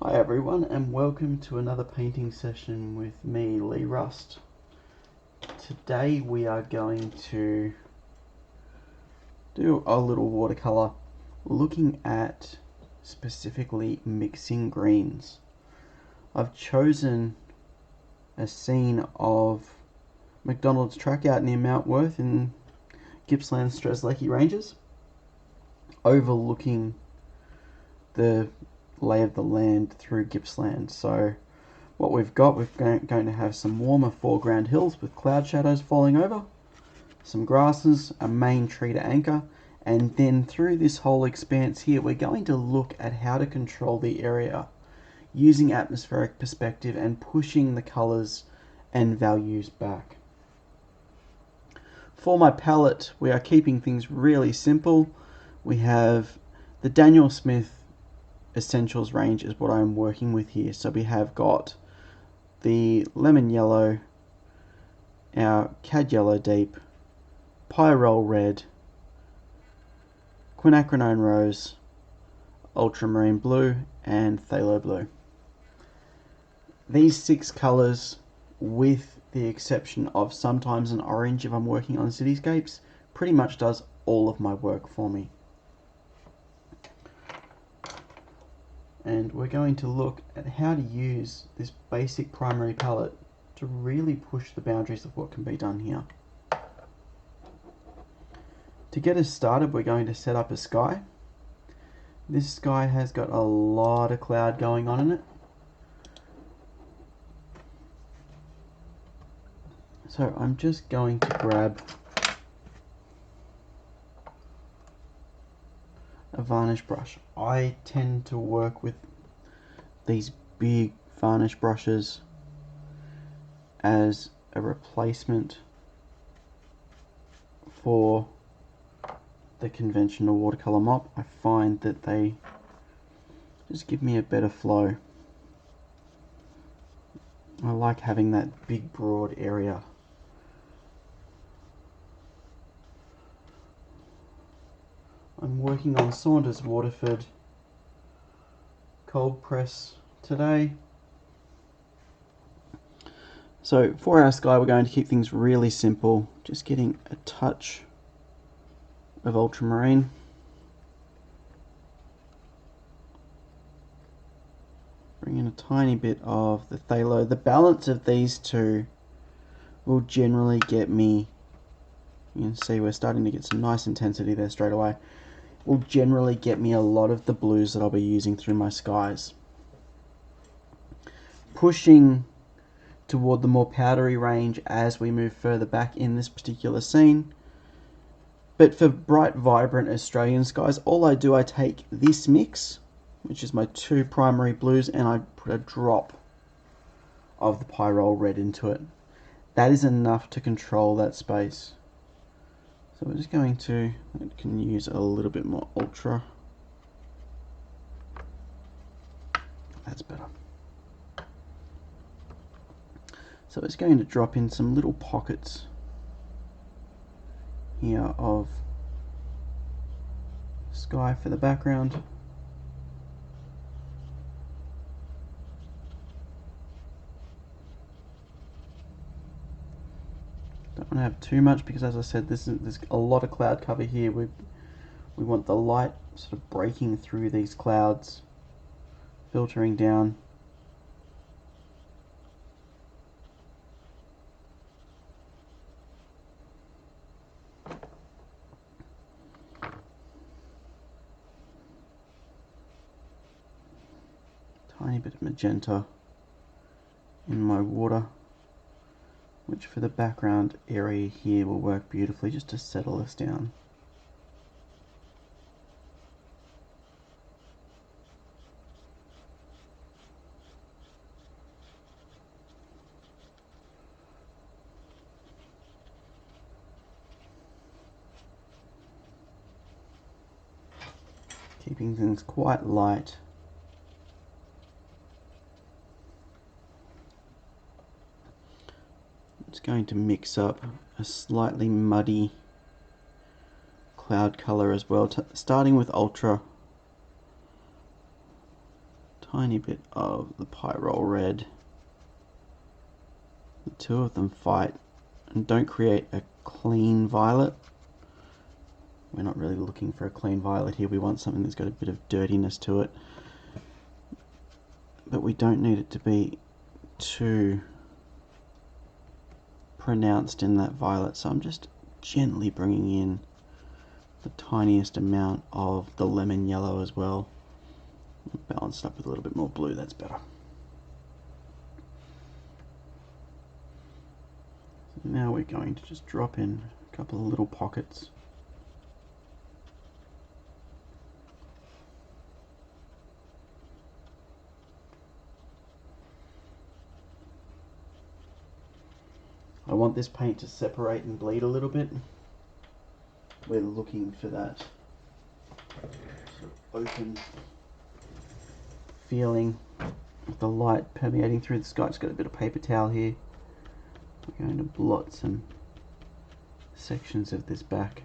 Hi everyone, and welcome to another painting session with me, Leigh Rust. Today we are going to do a little watercolour looking at specifically mixing greens. I've chosen a scene of McDonald's track out near Mount Worth in Gippsland Strezlecki ranges, overlooking the lay of the land through Gippsland. So what we're going to have some warmer foreground hills with cloud shadows falling over, some grasses, a main tree to anchor, and then through this whole expanse here we're going to look at how to control the area using atmospheric perspective and pushing the colours and values back. For my palette, we are keeping things really simple. We have the Daniel Smith Essentials range is what I'm working with here. So we have got the lemon yellow, our cad yellow deep, pyrrole red, quinacridone rose, ultramarine blue, and phthalo blue. These 6 colours, with the exception of sometimes an orange if I'm working on cityscapes, pretty much does all of my work for me. And we're going to look at how to use this basic primary palette to really push the boundaries of what can be done here. To get us started, we're going to set up a sky. This sky has got a lot of cloud going on in it. So I'm just going to grab a varnish brush. I tend to work with these big varnish brushes as a replacement for the conventional watercolor mop. I find that they just give me a better flow. I like having that big broad area. I'm working on Saunders Waterford cold press today. So for our sky we're going to keep things really simple, just getting a touch of ultramarine. Bring in a tiny bit of the phthalo. The balance of these two will generally get me, you can see we're starting to get some nice intensity there straight away, will generally get me a lot of the blues that I'll be using through my skies. Pushing toward the more powdery range as we move further back in this particular scene. But for bright, vibrant Australian skies, all I do, I take this mix, which is my 2 primary blues, and I put a drop of the pyrrole red into it. That is enough to control that space. So we're just going to, I can use a little bit more ultra. That's better. So it's going to drop in some little pockets here of sky for the background. Don't want to have too much because, as I said, there's a lot of cloud cover here. We want the light sort of breaking through these clouds, filtering down. Tiny bit of magenta in my water, which for the background area here will work beautifully just to settle us down. Keeping things quite light. It's going to mix up a slightly muddy cloud color as well, starting with ultra, tiny bit of the Pyrrole Red. The two of them fight and don't create a clean violet. We're not really looking for a clean violet here. We want something that's got a bit of dirtiness to it. But we don't need it to be too pronounced in that violet. So I'm just gently bringing in the tiniest amount of the lemon yellow as well. Balanced up with a little bit more blue, that's better. So now we're going to just drop in a couple of little pockets. I want this paint to separate and bleed a little bit. We're looking for that sort of open feeling with the light permeating through the sky. Just got a bit of paper towel here. We're going to blot some sections of this back.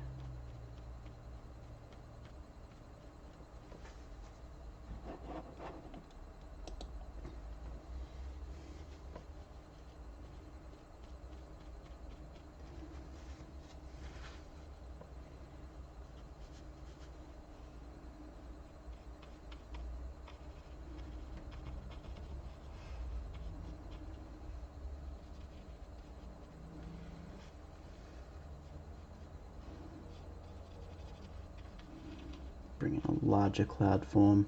Bring in a larger cloud form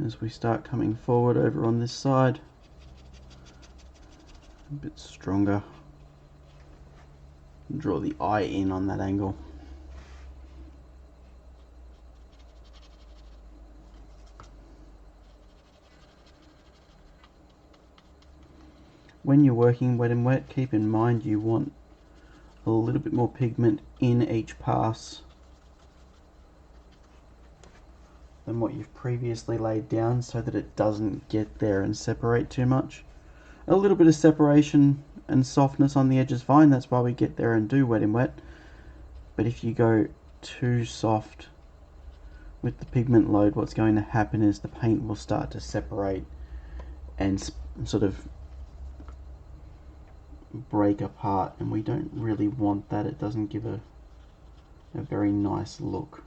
as we start coming forward over on this side. A bit stronger. Draw the eye in on that angle. When you're working wet and wet, keep in mind you want a little bit more pigment in each pass than what you've previously laid down, so that it doesn't get there and separate too much. A little bit of separation and softness on the edge is fine. That's why we get there and do wet and wet. But if you go too soft with the pigment load, what's going to happen is the paint will start to separate and sort of break apart, and we don't really want that. It doesn't give a very nice look.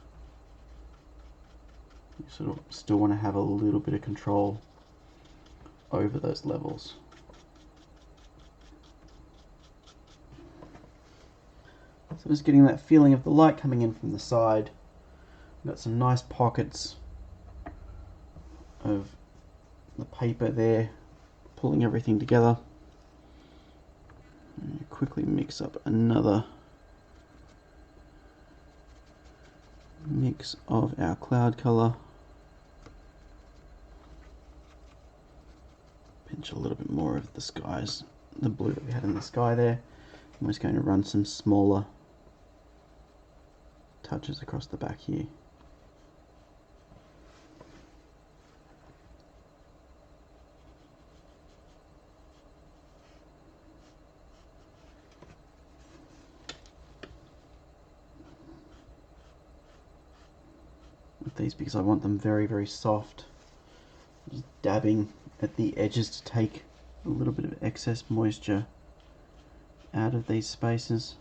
You sort of still want to have a little bit of control over those levels. So just getting that feeling of the light coming in from the side. We've got some nice pockets of the paper there, pulling everything together. And quickly mix up another mix of our cloud color. Pinch a little bit more of the skies, the blue that we had in the sky there. I'm just going to run some smaller touches across the back here. With these, because I want them very, very soft, just dabbing at the edges to take a little bit of excess moisture out of these spaces.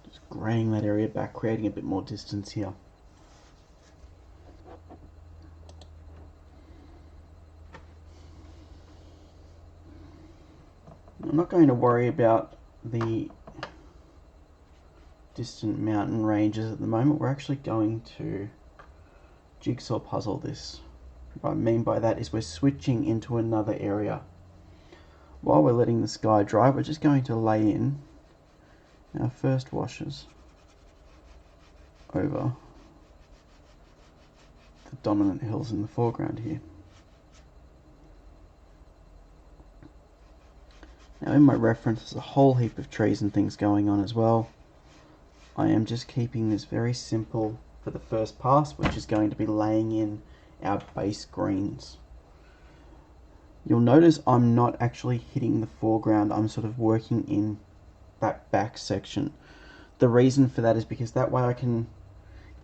Just graying that area back, creating a bit more distance here. I'm not going to worry about the distant mountain ranges at the moment. We're actually going to jigsaw puzzle this. What I mean by that is we're switching into another area. While we're letting the sky dry, we're just going to lay in our first washes over the dominant hills in the foreground here. Now in my reference there's a whole heap of trees and things going on as well. I am just keeping this very simple for the first pass, which is going to be laying in our base greens. You'll notice I'm not actually hitting the foreground, I'm sort of working in that back section. The reason for that is because that way I can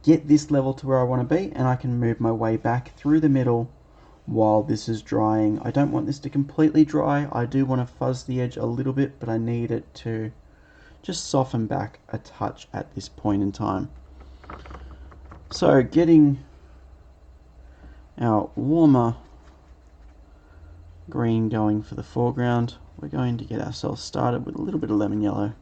get this level to where I want to be, and I can move my way back through the middle while this is drying. I don't want this to completely dry. I do want to fuzz the edge a little bit, but I need it to just soften back a touch at this point in time. So getting our warmer green going for the foreground, we're going to get ourselves started with a little bit of lemon yellow.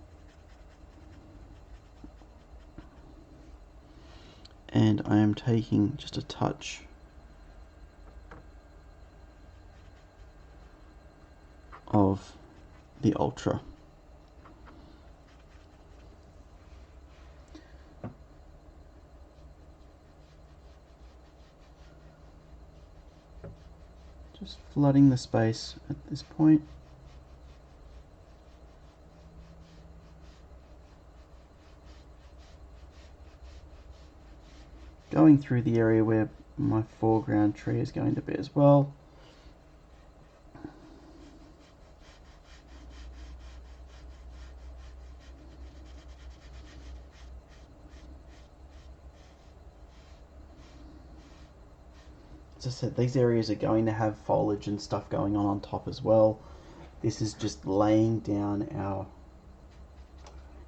And I am taking just a touch of the ultra. Just flooding the space at this point. Going through the area where my foreground tree is going to be as well. As I said, these areas are going to have foliage and stuff going on top as well. This is just laying down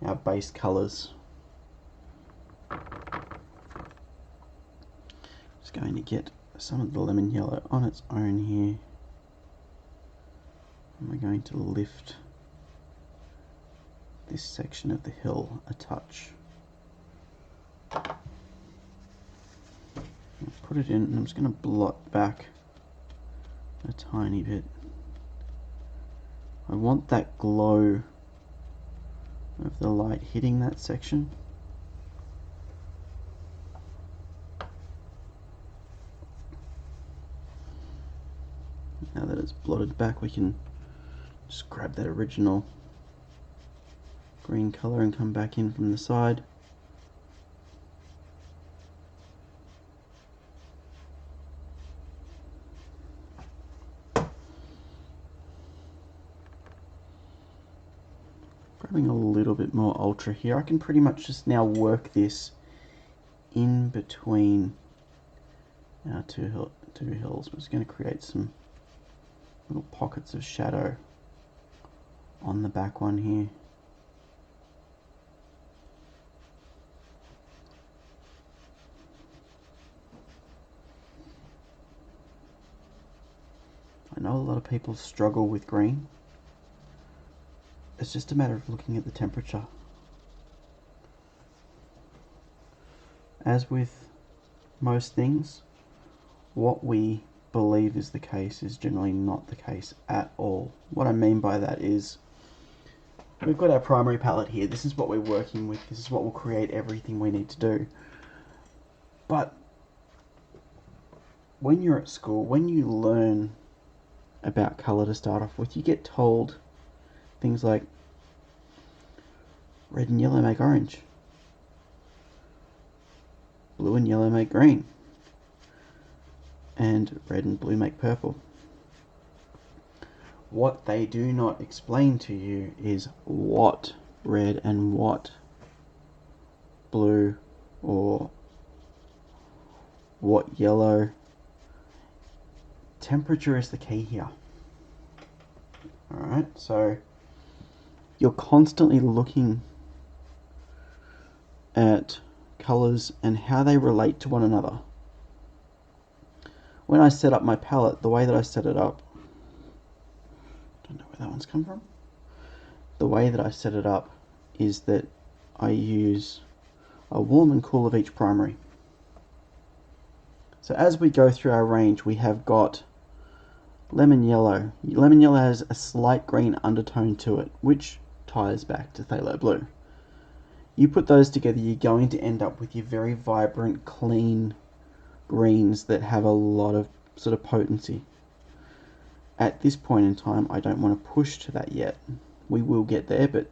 our base colours. Just going to get some of the lemon yellow on its own here. And we're going to lift this section of the hill a touch. Put it in, and I'm just going to blot back a tiny bit. I want that glow of the light hitting that section. Now that it's blotted back, we can just grab that original green colour and come back in from the side. Grabbing a little bit more ultra here. I can pretty much just now work this in between our two hills. We're just going to create some little pockets of shadow on the back one here. I know a lot of people struggle with green. It's just a matter of looking at the temperature. As with most things, what we believe is the case is generally not the case at all. What I mean by that is, we've got our primary palette here. This is what we're working with. This is what will create everything we need to do. But when you're at school, when you learn about colour to start off with, you get told things like red and yellow make orange, blue and yellow make green, and red and blue make purple. What they do not explain to you is what red and what blue or what yellow. Temperature is the key here. Alright, so you're constantly looking at colours and how they relate to one another. When I set up my palette, the way that I set it up, don't know where that one's come from. The way that I set it up is that I use a warm and cool of each primary. So as we go through our range, we have got lemon yellow. Lemon yellow has a slight green undertone to it, which ties back to phthalo blue. You put those together, you're going to end up with your very vibrant, clean greens that have a lot of sort of potency. At this point in time, I don't want to push to that yet. We will get there, but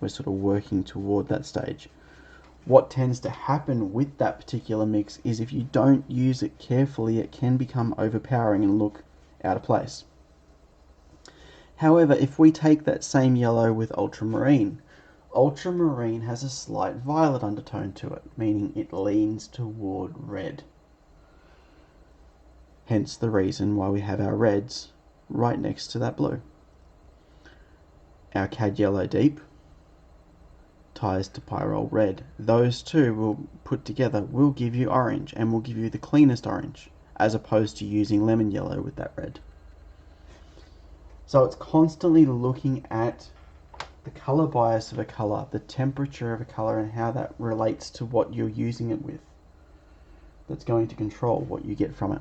we're sort of working toward that stage. What tends to happen with that particular mix is if you don't use it carefully, it can become overpowering and look out of place. However, if we take that same yellow with ultramarine, ultramarine has a slight violet undertone to it, meaning it leans toward red. Hence the reason why we have our reds right next to that blue. Our cad yellow deep ties to pyrrole red. Those two will put together will give you orange, and will give you the cleanest orange, as opposed to using lemon yellow with that red. So it's constantly looking at the color bias of a color, the temperature of a color, and how that relates to what you're using it with. That's going to control what you get from it.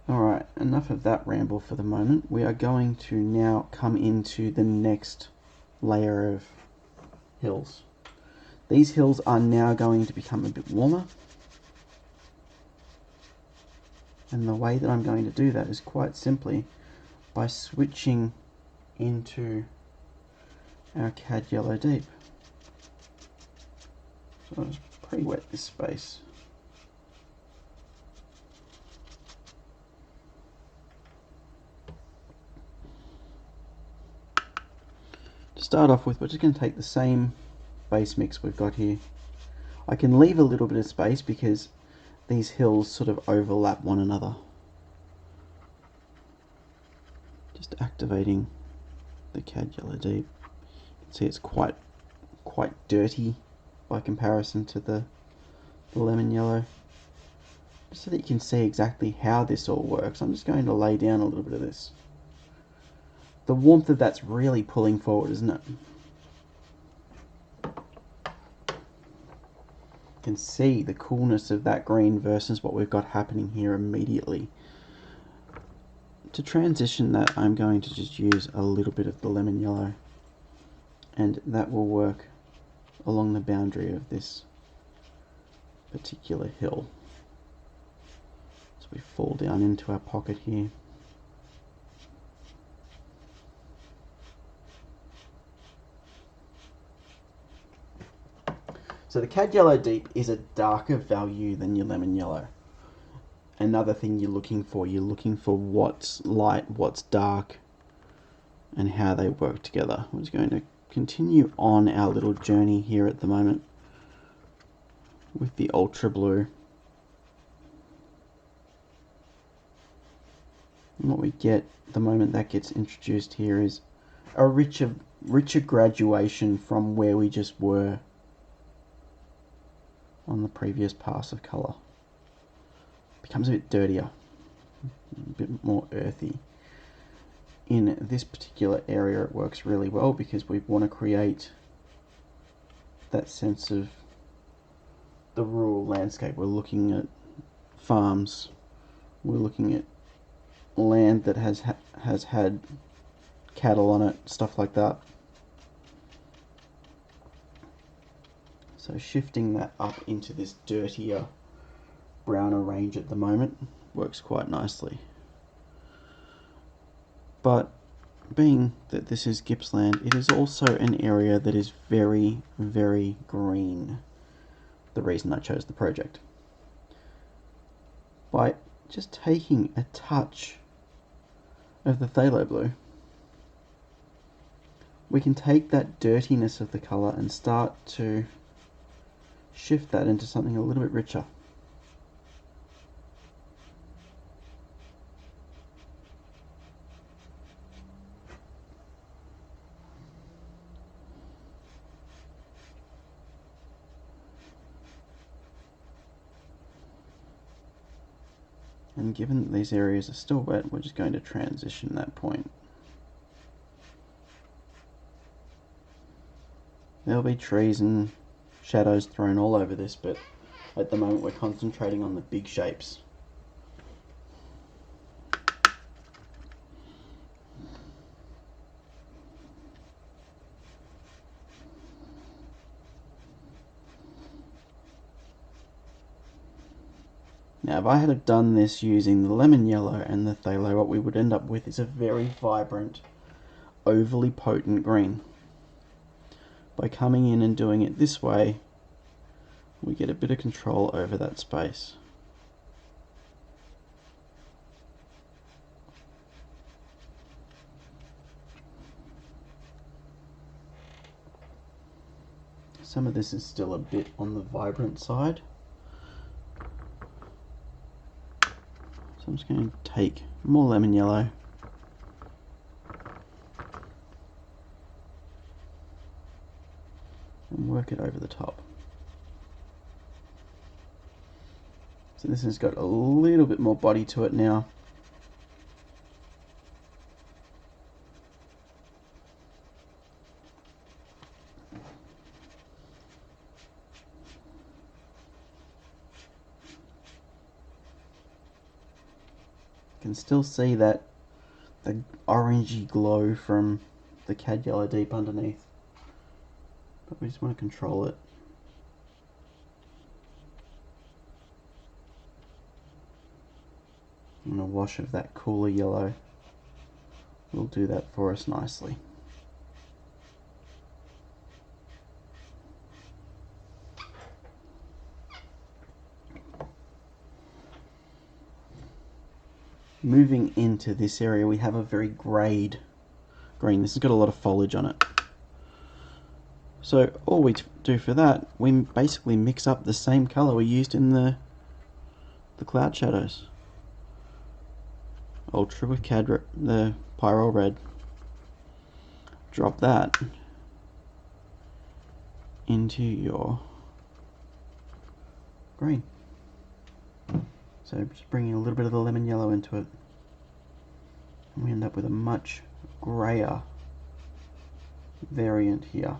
Alright, enough of that ramble for the moment. We are going to now come into the next layer of hills. These hills are now going to become a bit warmer. And the way that I'm going to do that is quite simply by switching into our cad yellow deep. So I'll just pre-wet this space. To start off with, we're just going to take the same base mix we've got here. I can leave a little bit of space because these hills sort of overlap one another. Just activating the cad yellow deep. You can see it's quite dirty by comparison to the lemon yellow. Just so that you can see exactly how this all works, I'm just going to lay down a little bit of this. The warmth of that's really pulling forward, isn't it? You can see the coolness of that green versus what we've got happening here immediately. To transition that, I'm going to just use a little bit of the lemon yellow, and that will work along the boundary of this particular hill. So we fall down into our pocket here. So the cad yellow deep is a darker value than your lemon yellow. Another thing you're looking for what's light, what's dark, and how they work together. I'm just going to continue on our little journey here at the moment with the ultra blue. And what we get the moment that gets introduced here is a richer graduation from where we just were on the previous pass of colour. Becomes a bit dirtier, a bit more earthy. In this particular area it works really well because we want to create that sense of the rural landscape. We're looking at farms, we're looking at land that has had cattle on it, stuff like that. So shifting that up into this dirtier, browner range at the moment works quite nicely. But being that this is Gippsland, it is also an area that is very, very green. The reason I chose the project. By just taking a touch of the phthalo blue, we can take that dirtiness of the colour and start to shift that into something a little bit richer. And given that these areas are still wet, we're just going to transition that point. There'll be trees and shadows thrown all over this, but at the moment we're concentrating on the big shapes. Now if I had have done this using the lemon yellow and the phthalo, what we would end up with is a very vibrant, overly potent green. By coming in and doing it this way, we get a bit of control over that space. Some of this is still a bit on the vibrant side. So I'm just going to take more lemon yellow and work it over the top. So this has got a little bit more body to it now. You can still see that the orangey glow from the cad yellow deep underneath, but we just want to control it. And a wash of that cooler yellow will do that for us nicely. Moving into this area, we have a very greyed green. This has got a lot of foliage on it. So all we do for that, we basically mix up the same colour we used in the cloud shadows. Ultra with the Pyrrole Red. Drop that into your green. So just bringing a little bit of the lemon yellow into it, and we end up with a much greyer variant here.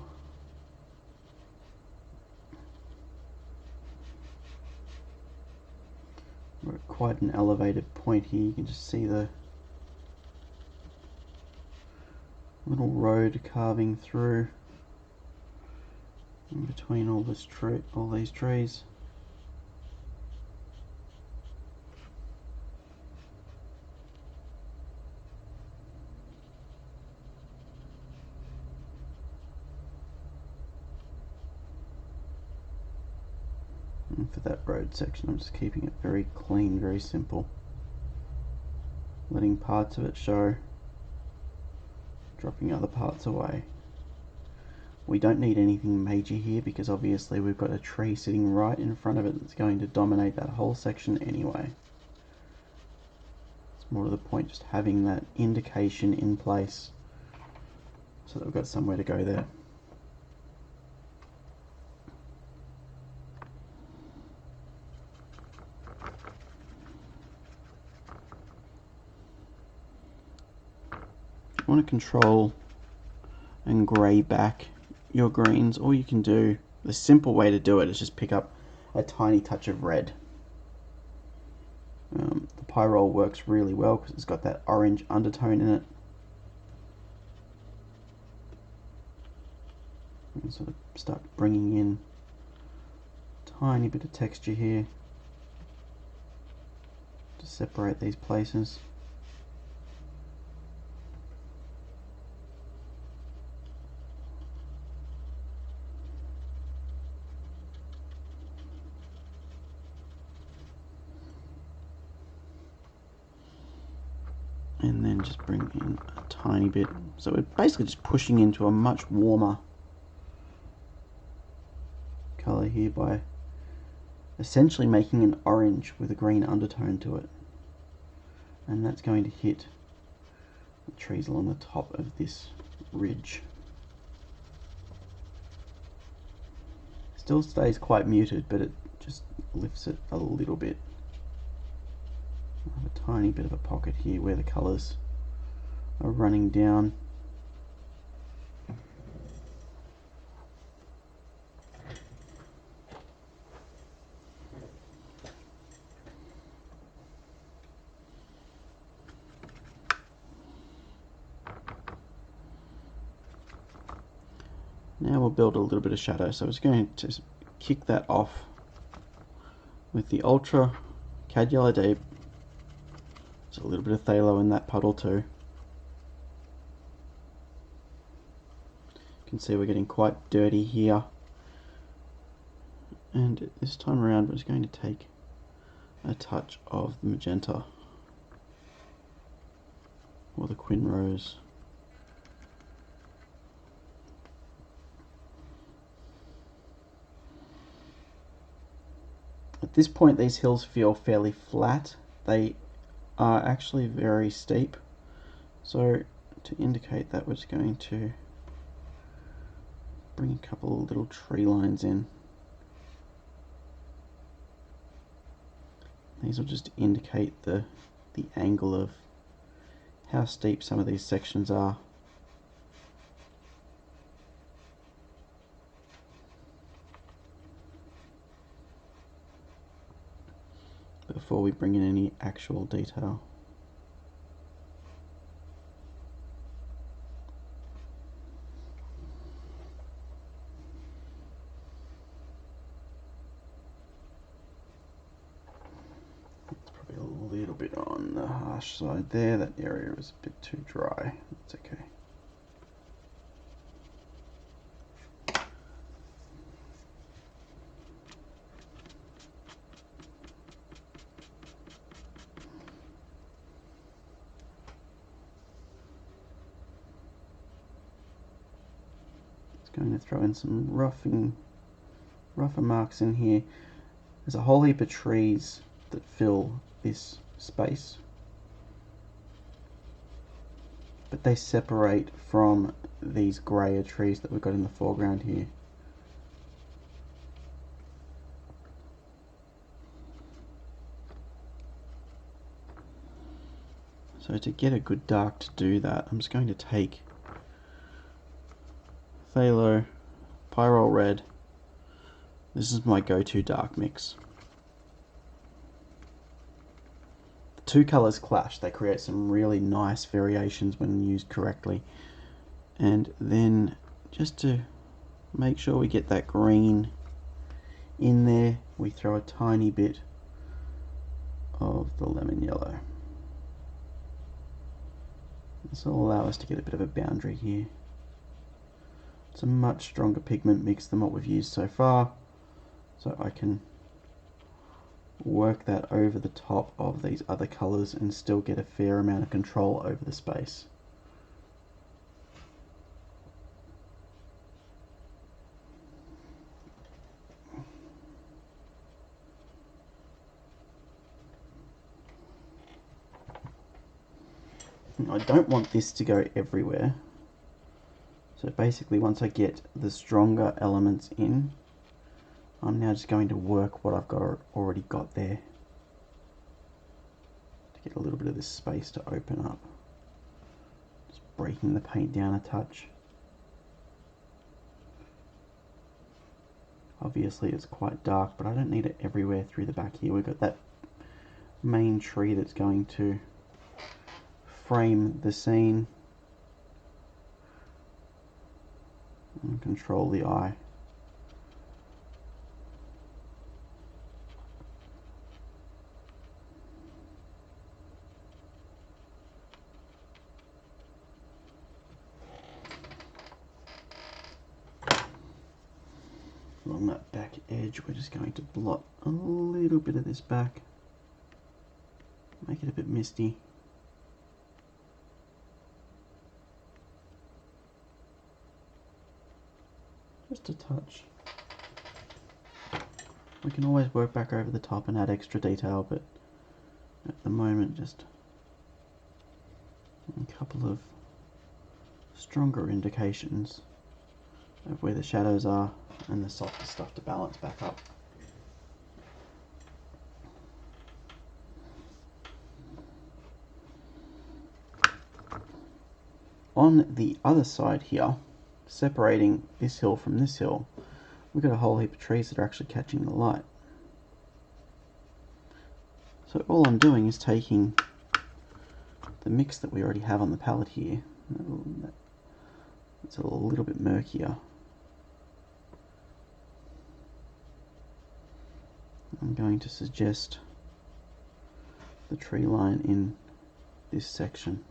We're at quite an elevated point here. You can just see the little road carving through in between all these trees. And for that road section, I'm just keeping it very clean, very simple. Letting parts of it show, dropping other parts away. We don't need anything major here because obviously we've got a tree sitting right in front of it that's going to dominate that whole section anyway. It's more to the point just having that indication in place so that we've got somewhere to go there. If you want to control and grey back your greens, all you can do, the simple way to do it is just pick up a tiny touch of red. The Pyrrole works really well because it's got that orange undertone in it. And sort of start bringing in a tiny bit of texture here to separate these places. And then just bring in a tiny bit. So we're basically just pushing into a much warmer colour here by essentially making an orange with a green undertone to it. And that's going to hit the trees along the top of this ridge. Still stays quite muted, but it just lifts it a little bit. I have a tiny bit of a pocket here where the colours are running down. Now we'll build a little bit of shadow, so I was going to kick that off with the Ultra Cad Yellow Deep. There's a little bit of phthalo in that puddle too. You can see we're getting quite dirty here. And this time around we're just going to take a touch of the magenta or the Quin Rose. At this point these hills feel fairly flat. They are actually very steep. So to indicate that, we're just going to bring a couple of little tree lines in. These will just indicate the angle of how steep some of these sections are. Before we bring in any actual detail. It's probably a little bit on the harsh side there. That area was a bit too dry. That's okay. Going to throw in some rougher marks in here. There's a whole heap of trees that fill this space, but they separate from these grayer trees that we've got in the foreground here. So to get a good dark to do that, I'm just going to take Phthalo, Pyrrole Red. This is my go-to dark mix. The two colours clash. They create some really nice variations when used correctly. And then just to make sure we get that green in there, we throw a tiny bit of the lemon yellow. This will allow us to get a bit of a boundary here. It's a much stronger pigment mix than what we've used so far, so I can work that over the top of these other colours and still get a fair amount of control over the space. I don't want this to go everywhere. So basically once I get the stronger elements in, I'm now just going to work what I've already got there to get a little bit of this space to open up. Just breaking the paint down a touch. Obviously it's quite dark, but I don't need it everywhere through the back here. We've got that main tree that's going to frame the scene and control the eye. Along that back edge, we're just going to blot a little bit of this back, make it a bit misty. Just a touch. We can always work back over the top and add extra detail, but at the moment just a couple of stronger indications of where the shadows are and the softer stuff to balance back up. On the other side here, separating this hill from this hill, we've got a whole heap of trees that are actually catching the light. So all I'm doing is taking the mix that we already have on the palette here. It's a little bit murkier. I'm going to suggest the tree line in this section.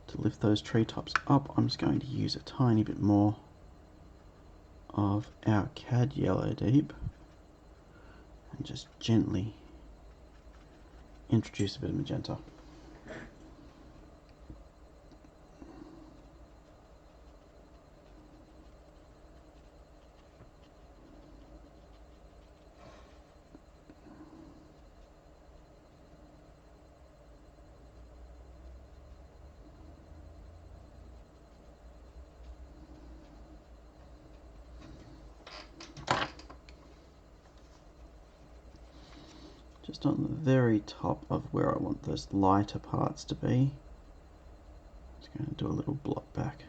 To lift those treetops up, I'm just going to use a tiny bit more of our cad yellow deep and just gently introduce a bit of magenta. Just on the very top of where I want those lighter parts to be. Just going to do a little blot back.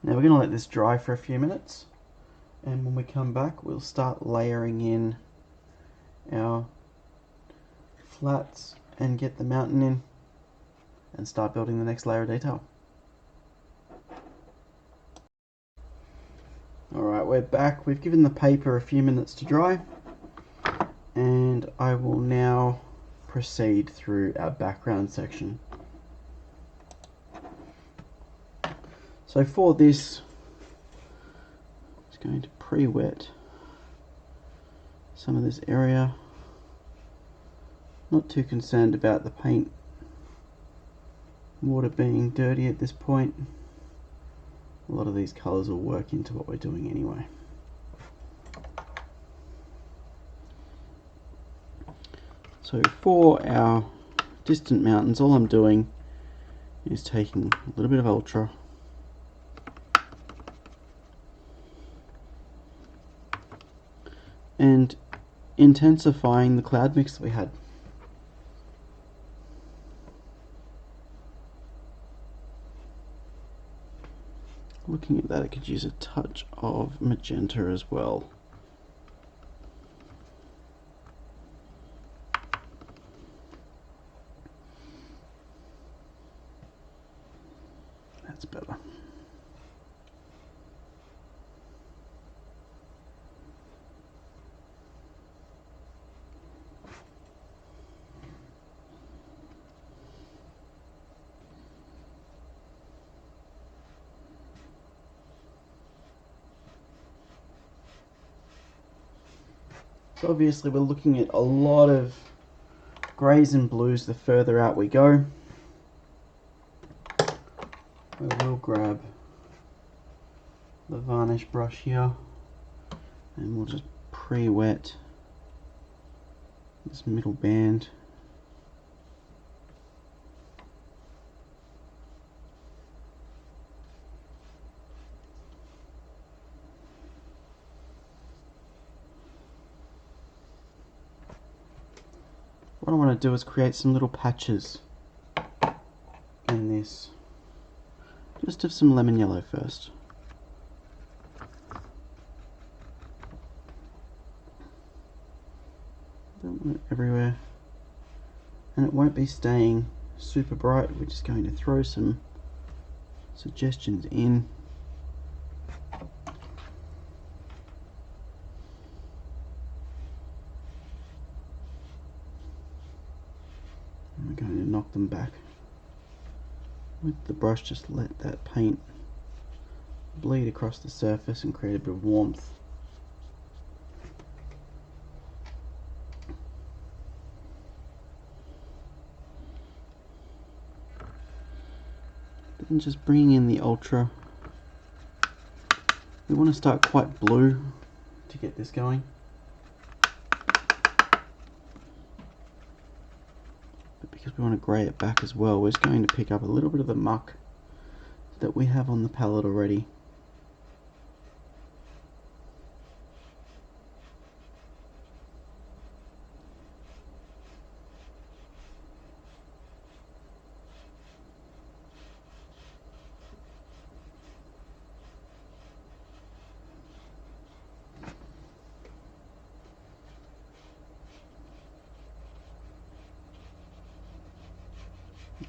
Now we're going to let this dry for a few minutes, and when we come back we'll start layering in our flats and get the mountain in and start building the next layer of detail. Alright, we're back. We've given the paper a few minutes to dry, and I will now proceed through our background section. So for this, I'm just going to pre-wet some of this area. Not too concerned about the paint water being dirty at this point. A lot of these colours will work into what we're doing anyway. So for our distant mountains, all I'm doing is taking a little bit of ultra and intensifying the cloud mix that we had. Looking at that, I could use a touch of magenta as well. That's better. So obviously we're looking at a lot of greys and blues the further out we go. I will grab the varnish brush here and we'll just pre-wet this middle band. What I want to do is create some little patches in this. Just of some lemon yellow first. Don't want it everywhere. And it won't be staying super bright. We're just going to throw some suggestions in. And we're going to knock them back. With the brush, just let that paint bleed across the surface and create a bit of warmth. Then just bringing in the ultra. We want to start quite blue to get this going. Because we want to grey it back as well, we're just going to pick up a little bit of the muck that we have on the palette already.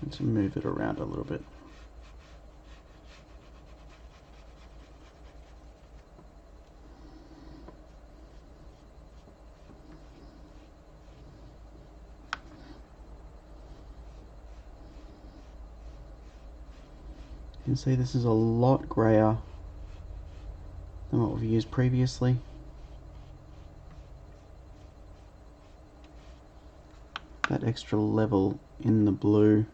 And to move it around a little bit. can see this is a lot grayer than what we've used previously. That extra level in the blue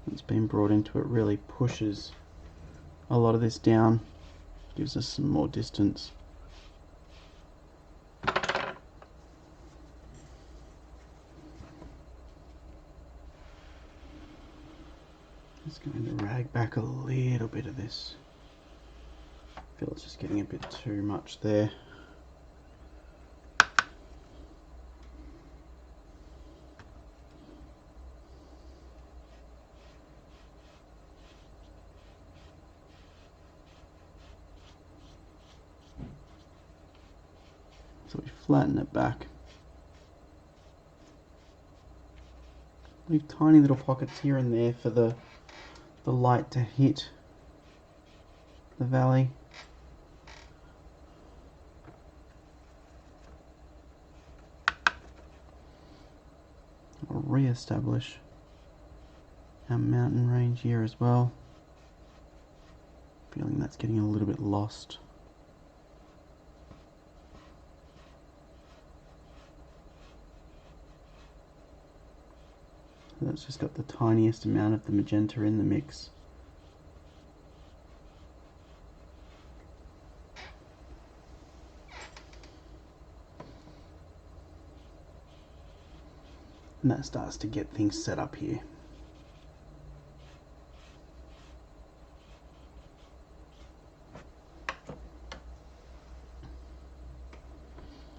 that's been brought into it really pushes a lot of this down, gives us some more distance. Just going to rag back a little bit of this. I feel it's just getting a bit too much there. So we flatten it back. Leave tiny little pockets here and there for the light to hit the valley. I'll re-establish our mountain range here as well. Feeling that's getting a little bit lost. That's just got the tiniest amount of the magenta in the mix. And that starts to get things set up here.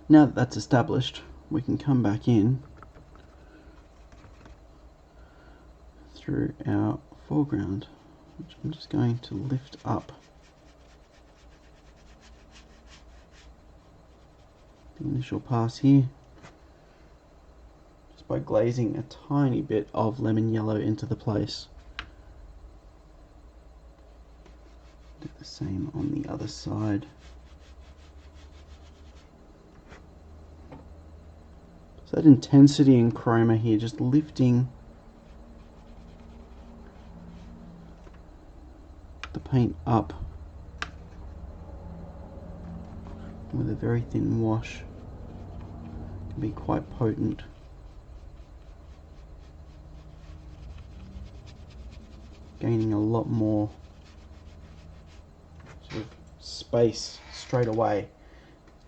Now that that's established, we can come back in through our foreground, which I'm just going to lift up the initial pass here, just by glazing a tiny bit of lemon yellow into the place. Do the same on the other side. So that intensity and chroma here, just lifting the paint up with a very thin wash, can be quite potent. Gaining a lot more sort of space straight away.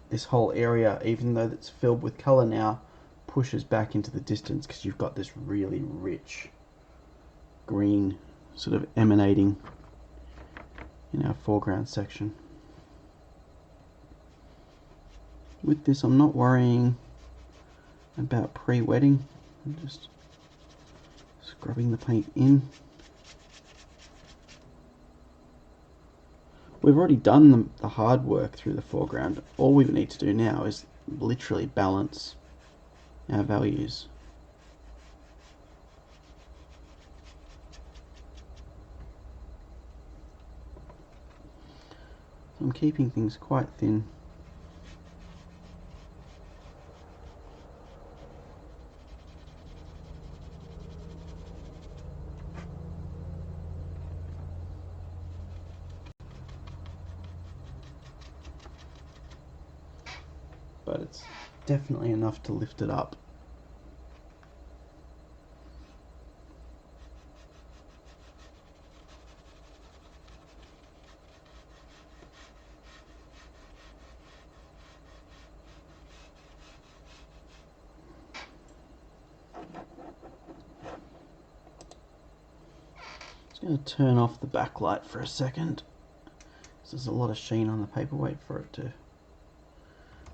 This whole area, even though it's filled with colour now, pushes back into the distance because you've got this really rich green sort of emanating in our foreground section. With this, I'm not worrying about pre-wetting. I'm just scrubbing the paint in. We've already done the hard work through the foreground. All we need to do now is literally balance our values. So I'm keeping things quite thin. But it's definitely enough to lift it up. Just going to turn off the backlight for a second. There's a lot of sheen on the paper. Wait for it to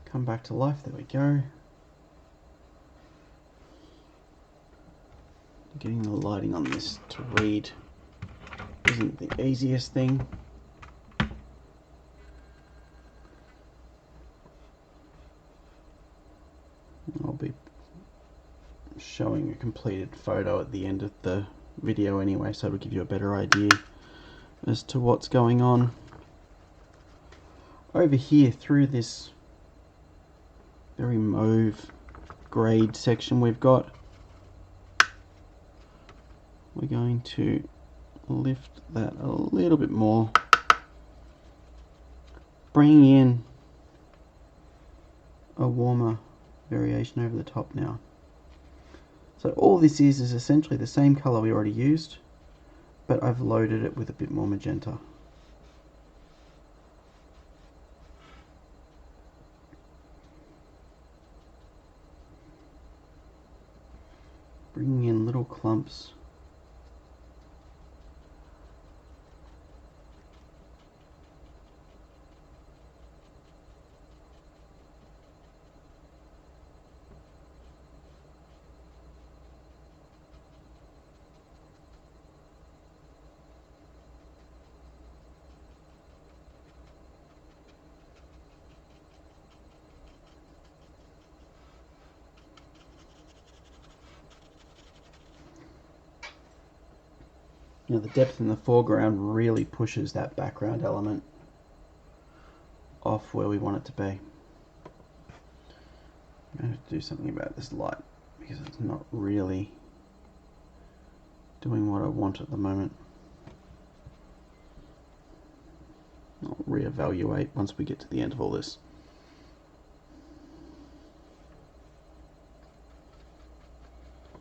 come back to life. There we go. Getting the lighting on this to read isn't the easiest thing. I'll be showing a completed photo at the end of the video anyway, so it'll give you a better idea as to what's going on. Over here, through this very mauve grade section we've got, we're going to lift that a little bit more, bringing in a warmer variation over the top now. So all this is essentially the same colour we already used, but I've loaded it with a bit more magenta. Bringing in little clumps. Now the depth in the foreground really pushes that background element off where we want it to be. I'm going to have to do something about this light because it's not really doing what I want at the moment. I'll reevaluate once we get to the end of all this.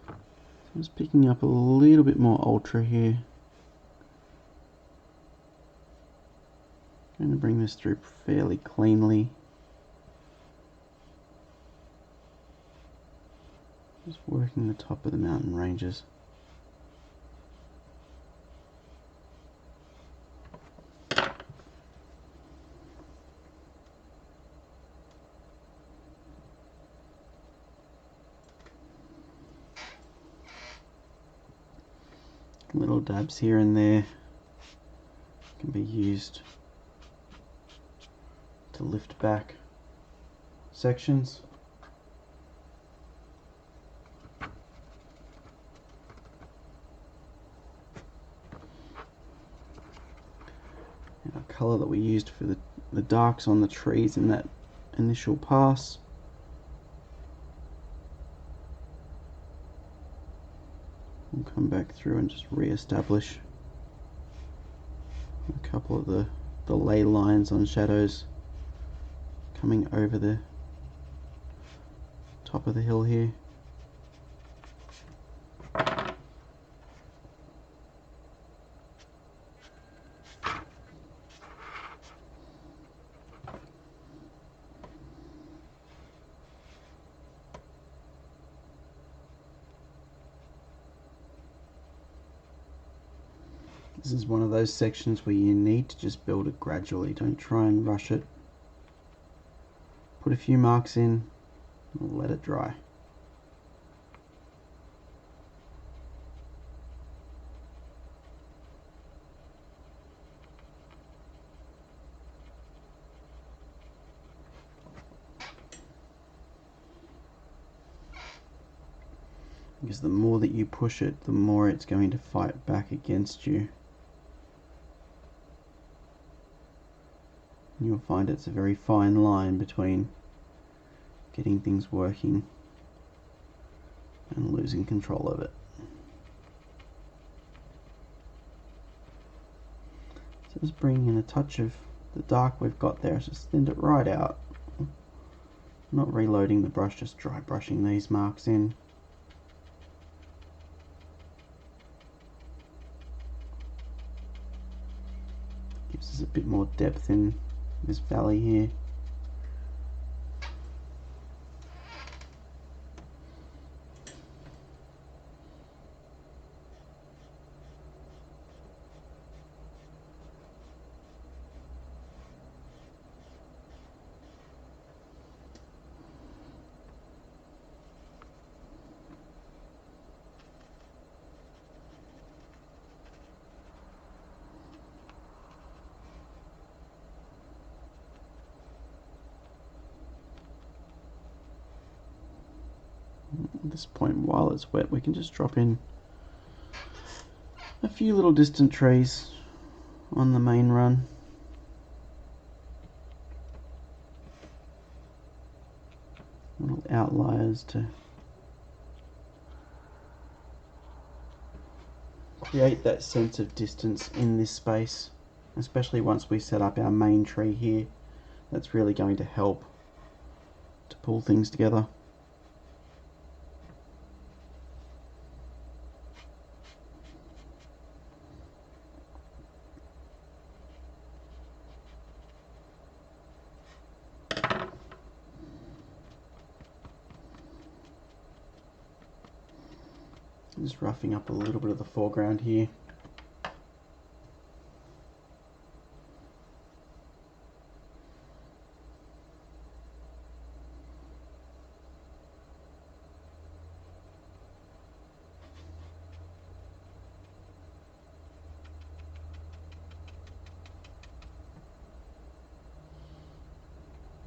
I'm just picking up a little bit more ultra here. I'm going to bring this through fairly cleanly. Just working the top of the mountain ranges. Little dabs here and there can be used to lift back sections. And our colour that we used for the darks on the trees in that initial pass. We'll come back through and just re-establish a couple of the ley lines on shadows coming over the top of the hill here. This is one of those sections where you need to just build it gradually. Don't try and rush it. Put a few marks in and let it dry. Because the more that you push it, the more it's going to fight back against you. You'll find it's a very fine line between getting things working and losing control of it. So just bringing in a touch of the dark we've got there, just thinned it right out. Not reloading the brush, just dry brushing these marks in. Gives us a bit more depth in this valley here. At this point, while it's wet, we can just drop in a few little distant trees on the main run. Little outliers to create that sense of distance in this space, especially once we set up our main tree here. That's really going to help to pull things together. Just roughing up a little bit of the foreground here.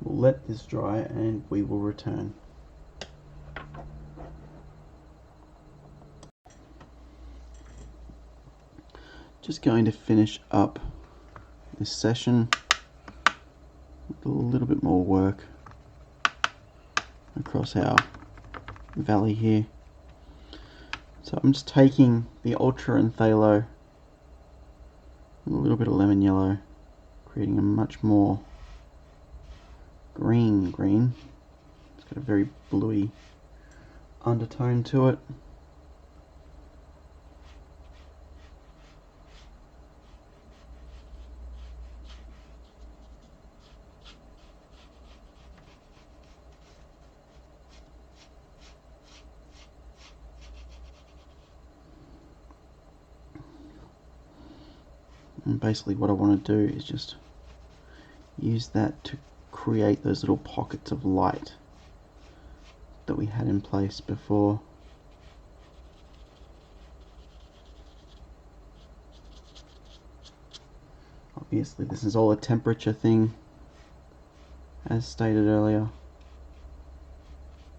We'll let this dry and we will return. Just going to finish up this session with a little bit more work across our valley here. So I'm just taking the Ultra and Phthalo, a little bit of lemon yellow, creating a much more green. It's got a very bluey undertone to it. And basically what I want to do is just use that to create those little pockets of light that we had in place before. Obviously this is all a temperature thing, as stated earlier.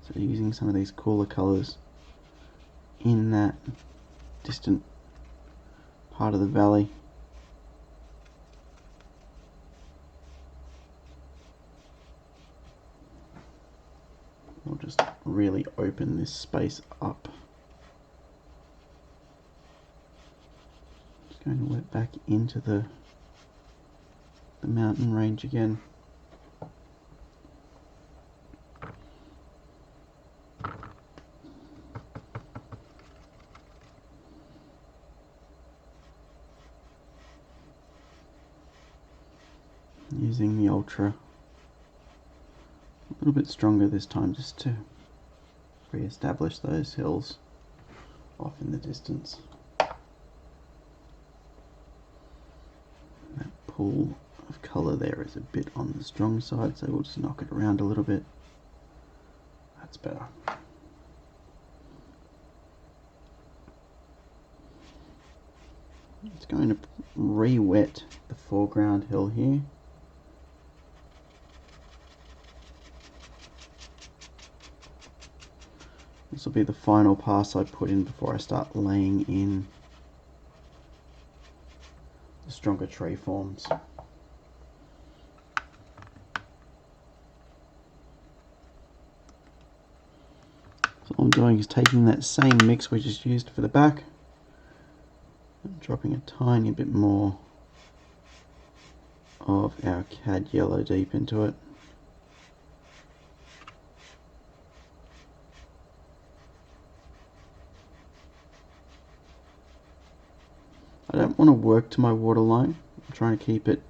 So using some of these cooler colours in that distant part of the valley. We'll just really open this space up. Just going to let back into the mountain range again. Using the Ultra a little bit stronger this time, just to re-establish those hills off in the distance. That pool of colour there is a bit on the strong side, so we'll just knock it around a little bit. That's better. It's going to re-wet the foreground hill here. This will be the final pass I put in before I start laying in the stronger tree forms. So all I'm doing is taking that same mix we just used for the back and dropping a tiny bit more of our cad yellow deep into it. I don't want to work to my waterline. I'm trying to keep it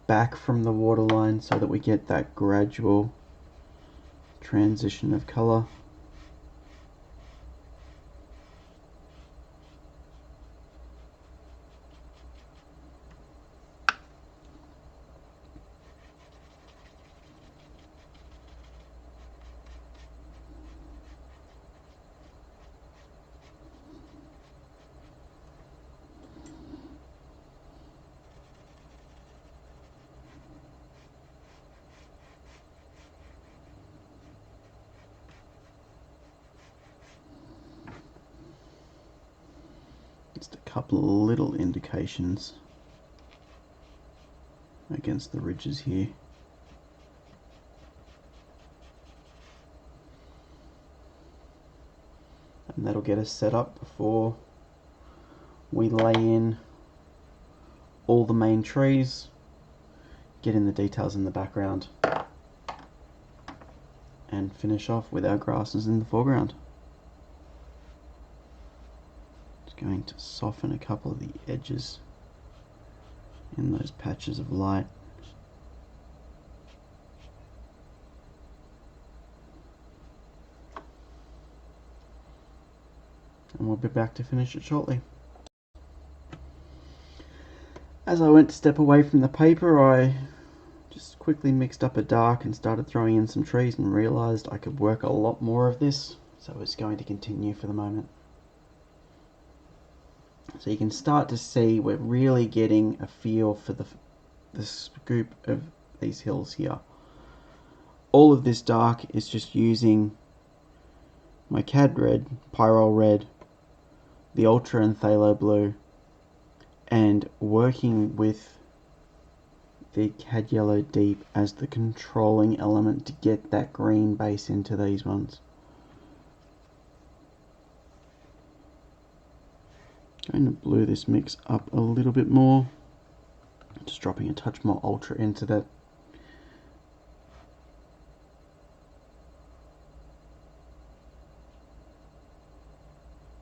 back from the waterline so that we get that gradual transition of colour. Just a couple of little indications against the ridges here. And that'll get us set up before we lay in all the main trees, get in the details in the background, and finish off with our grasses in the foreground. Just going to soften a couple of the edges in those patches of light. And we'll be back to finish it shortly. As I went to step away from the paper, I just quickly mixed up a dark and started throwing in some trees and realised I could work a lot more of this, so it's going to continue for the moment. So you can start to see we're really getting a feel for the scoop of these hills here. All of this dark is just using my Cad Red, Pyrrole Red, the Ultra and Phthalo Blue, and working with the Cad Yellow Deep as the controlling element to get that green base into these ones. Going to blue this mix up a little bit more, just dropping a touch more Ultra into that.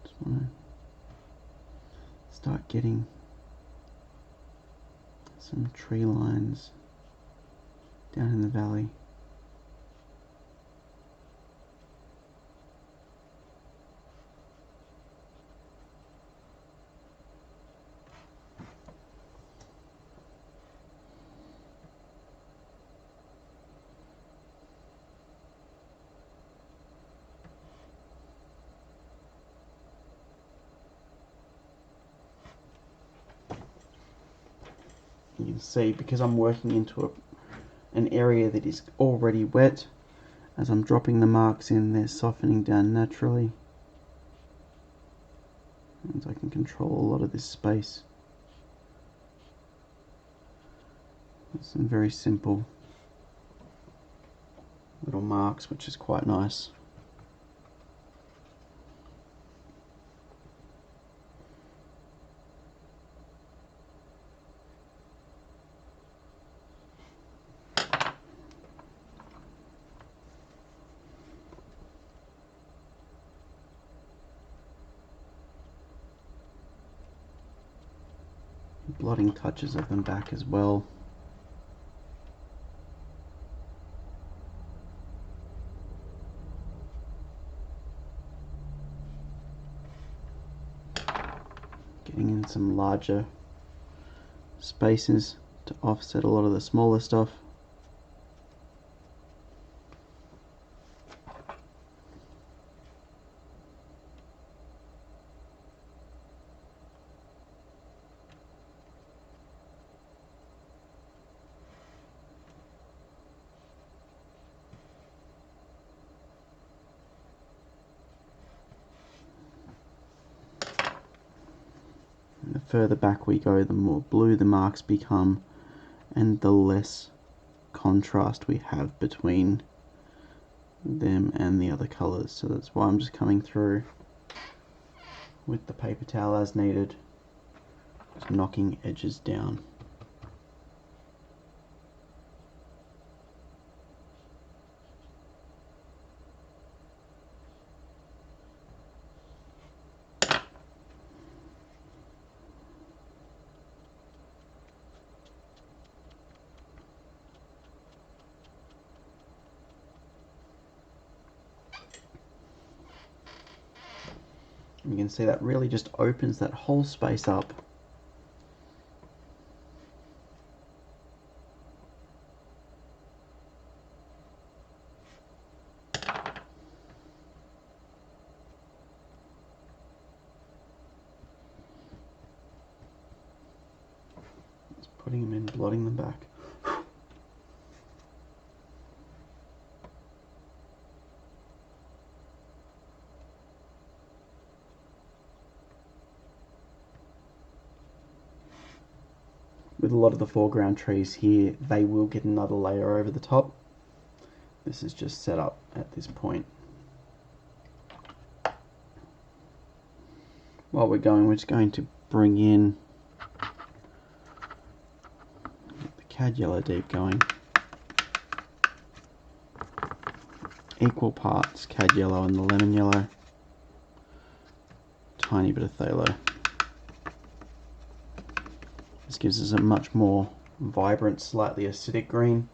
Just want to start getting some tree lines down in the valley. You can see, because I'm working into an area that is already wet, as I'm dropping the marks in, they're softening down naturally. And I can control a lot of this space. Some very simple little marks, which is quite nice. Blotting touches of them back as well. Getting in some larger spaces to offset a lot of the smaller stuff. The further back we go, the more blue the marks become and the less contrast we have between them and the other colours. So that's why I'm just coming through with the paper towel as needed, just knocking edges down. You can see that really just opens that whole space up. Just putting them in, blotting them back. With a lot of the foreground trees here, they will get another layer over the top. This is just set up at this point. While we're going, we're just going to bring in the cad yellow deep going. Equal parts cad yellow and the lemon yellow. Tiny bit of phthalo. This gives us a much more vibrant, slightly acidic green.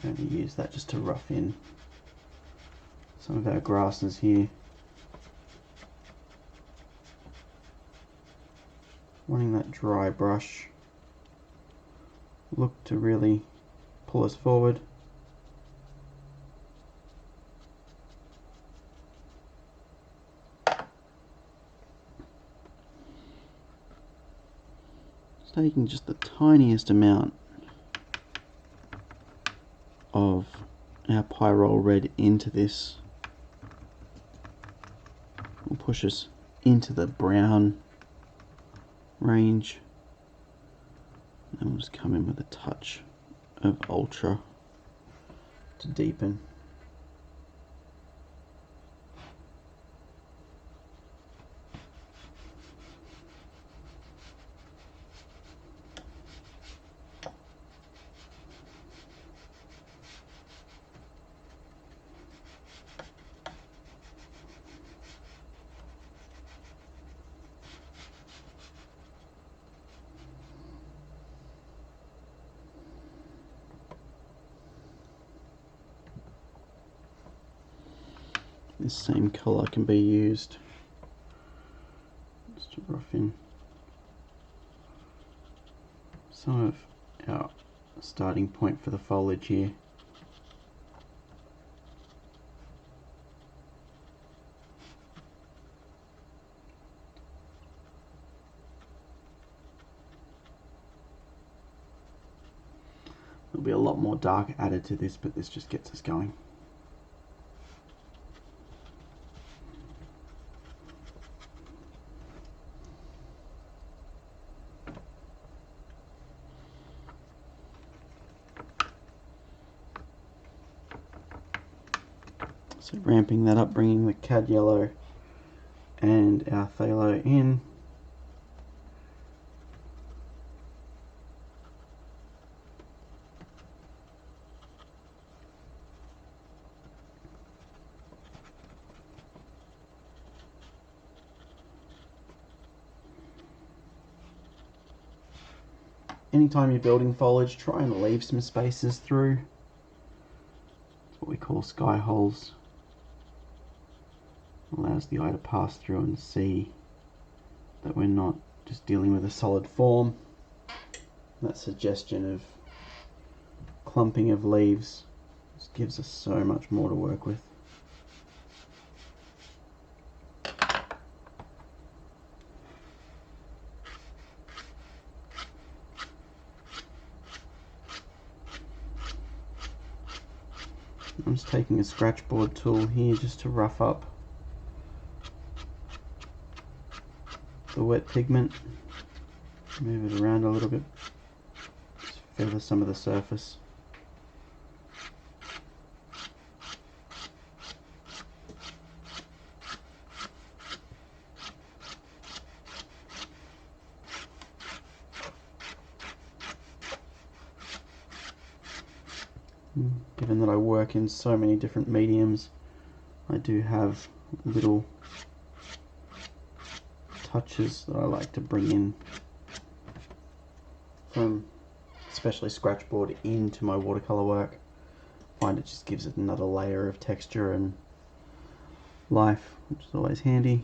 I'm going to use that just to rough in some of our grasses here. Wanting that dry brush look to really pull us forward. Just taking just the tiniest amount of our pyrrole red into this will push us into the brown range, and then we'll just come in with a touch of ultra to deepen. This same colour can be used just to rough in some of our starting point for the foliage here. There'll be a lot more dark added to this, but this just gets us going. So ramping that up, bringing the cad yellow and our phthalo in. Anytime you're building foliage, try and leave some spaces through. That's what we call sky holes. Allows the eye to pass through and see that we're not just dealing with a solid form. That suggestion of clumping of leaves just gives us so much more to work with. I'm just taking a scratch board tool here just to rough up the wet pigment. Move it around a little bit, just feather some of the surface. Given that I work in so many different mediums, I do have little touches that I like to bring in from especially scratchboard into my watercolor work. I find it just gives it another layer of texture and life, which is always handy.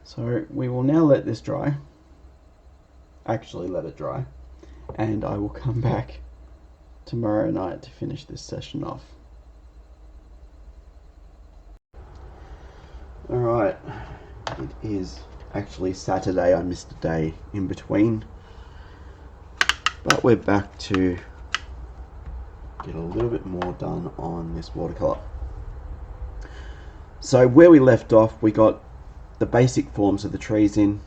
So we will now let this dry, actually let it dry, and I will come back tomorrow night to finish this session off. Alright, it is actually Saturday, I missed a day in between. But we're back to get a little bit more done on this watercolour. So where we left off, we got the basic forms of the trees in.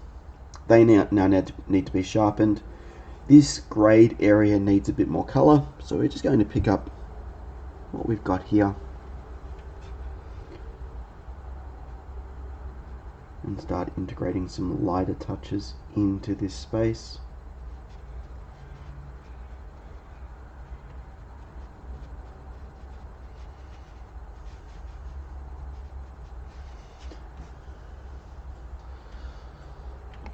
They now need to be sharpened. This greyed area needs a bit more colour, so we're just going to pick up what we've got here and start integrating some lighter touches into this space.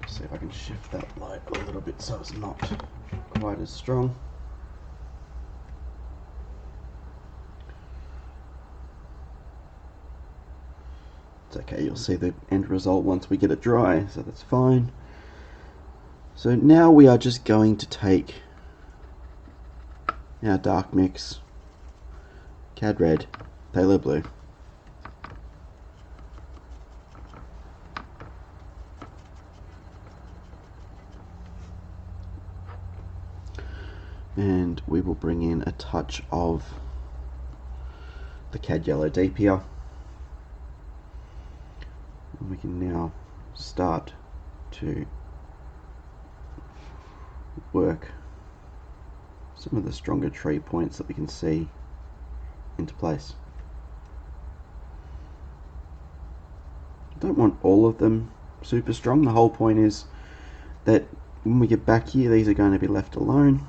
See if I can shift that light a little bit so it's not quite as strong. It's okay, you'll see the end result once we get it dry, so that's fine. So now we are just going to take our dark mix, Cad Red, Phthalo Blue, and we will bring in a touch of the Cad Yellow Deep here. And we can now start to work some of the stronger tree points that we can see into place. Don't want all of them super strong. The whole point is that when we get back here, these are going to be left alone.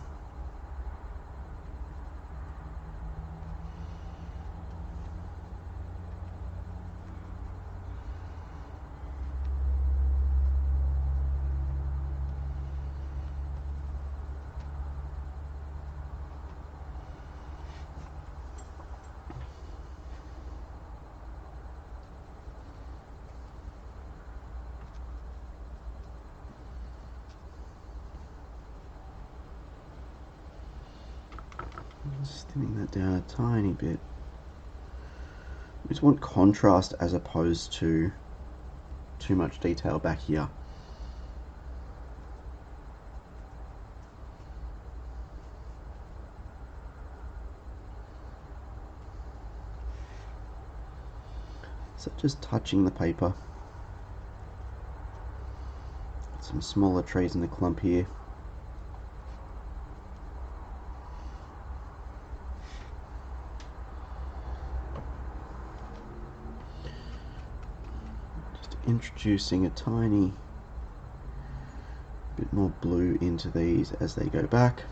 Just thinning that down a tiny bit. We just want contrast as opposed to too much detail back here. So just touching the paper. Some smaller trees in the clump here. Introducing a tiny bit more blue into these as they go back.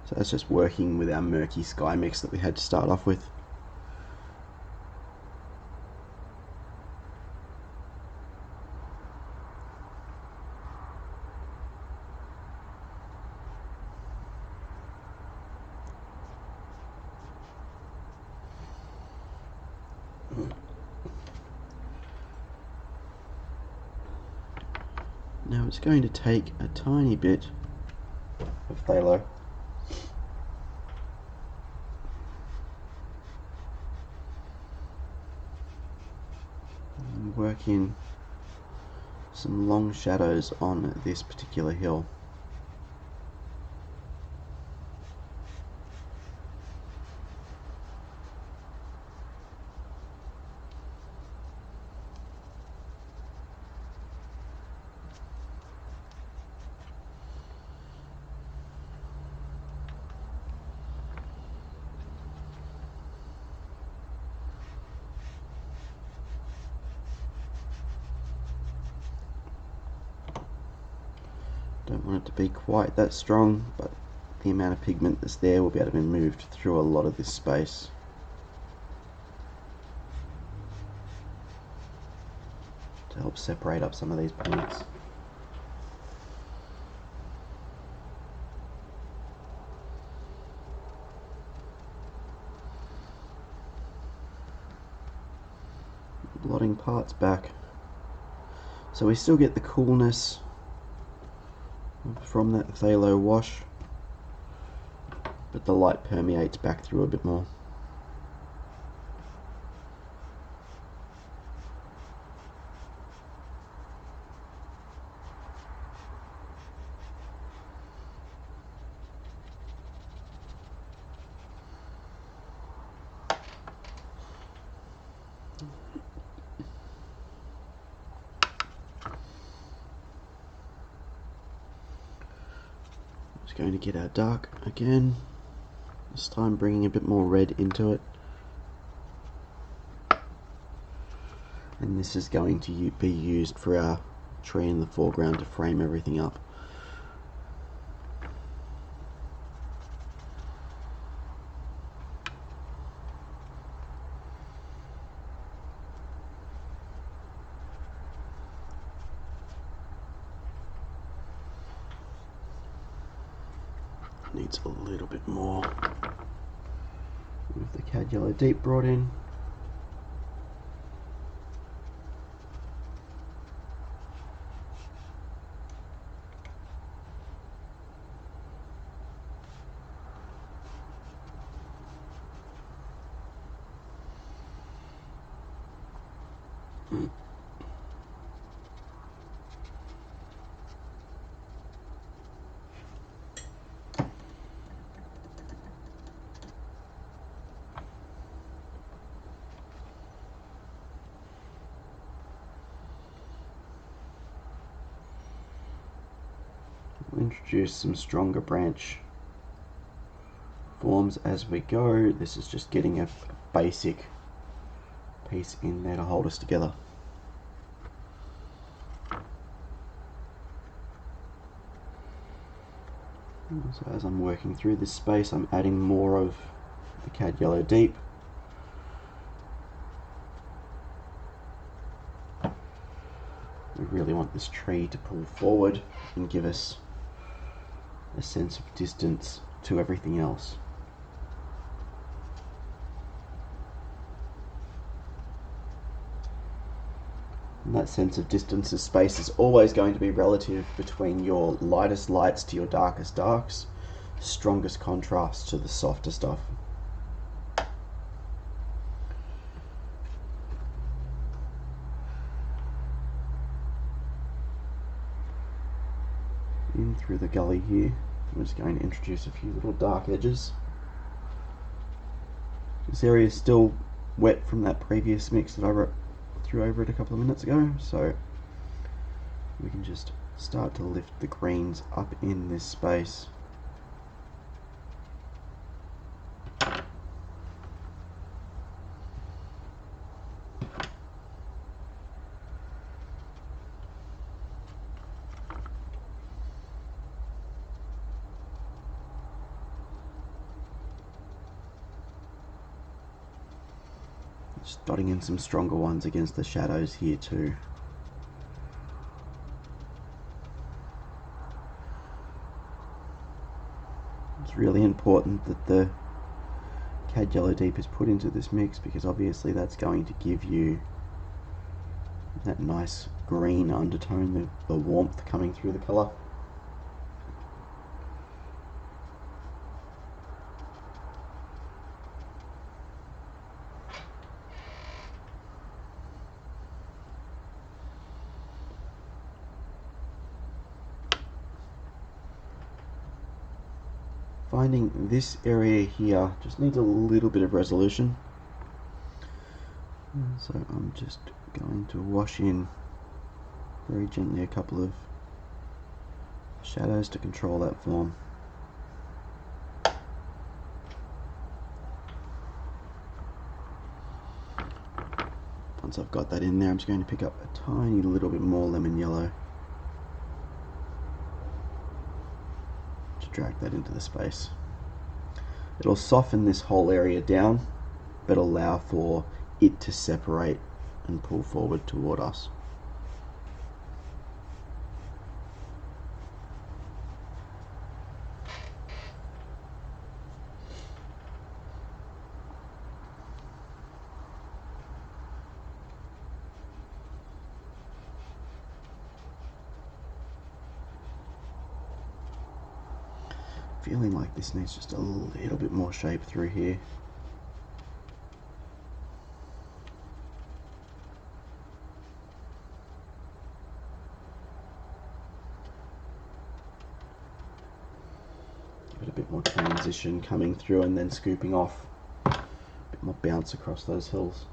So that's just working with our murky sky mix that we had to start off with. Now it's going to take a tiny bit of phthalo and work in some long shadows on this particular hill. Don't want it to be quite that strong, but the amount of pigment that's there will be able to be moved through a lot of this space. To help separate up some of these points. Blotting parts back. So we still get the coolness from that phthalo wash, but the light permeates back through a bit more. Just going to get our dark again, this time bringing a bit more red into it. And this is going to be used for our tree in the foreground to frame everything up. Needs a little bit more with the cad yellow deep brought in. We'll introduce some stronger branch forms as we go. This is just getting a basic piece in there to hold us together. So as I'm working through this space, I'm adding more of the cad yellow deep. We really want this tree to pull forward and give us a sense of distance to everything else. And that sense of distance of space is always going to be relative between your lightest lights to your darkest darks, strongest contrast to the softer stuff. In through the gully here, I'm just going to introduce a few little dark edges. This area is still wet from that previous mix that I threw over it a couple of minutes ago, so we can just start to lift the greens up in this space. Just dotting in some stronger ones against the shadows here too. It's really important that the cad yellow deep is put into this mix, because obviously that's going to give you that nice green undertone, the warmth coming through the colour. Finding this area here just needs a little bit of resolution, so I'm just going to wash in very gently a couple of shadows to control that form. Once I've got that in there, I'm just going to pick up a tiny little bit more lemon yellow to drag that into the space. It'll soften this whole area down, but allow for it to separate and pull forward toward us. Feeling like this needs just a little bit more shape through here. Give it a bit more transition coming through and then scooping off. A bit more bounce across those hills.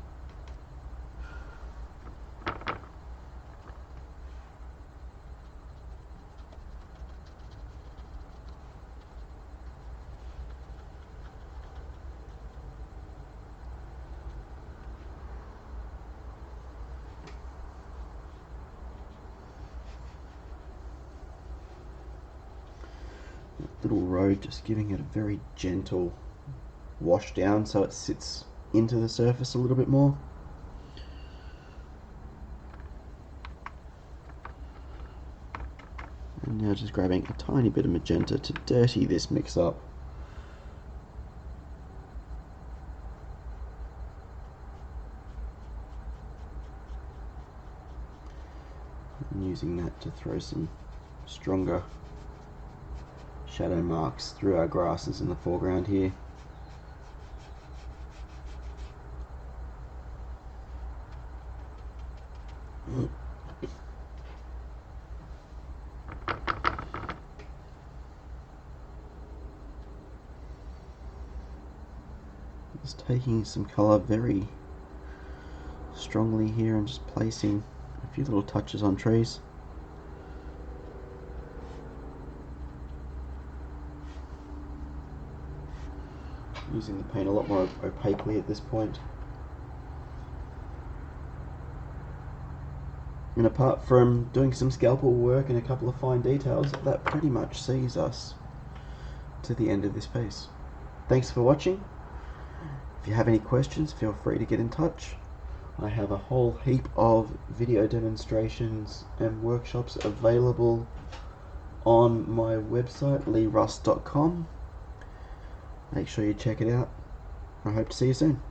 little road, just giving it a very gentle wash down so it sits into the surface a little bit more. And now just grabbing a tiny bit of magenta to dirty this mix up. And using that to throw some stronger shadow marks through our grasses in the foreground here. Just taking some colour very strongly here and just placing a few little touches on trees. Using the paint a lot more opaquely at this point. And apart from doing some scalpel work and a couple of fine details, that pretty much sees us to the end of this piece. Thanks for watching. If you have any questions, feel free to get in touch. I have a whole heap of video demonstrations and workshops available on my website, leighrust.com. Make sure you check it out. I hope to see you soon.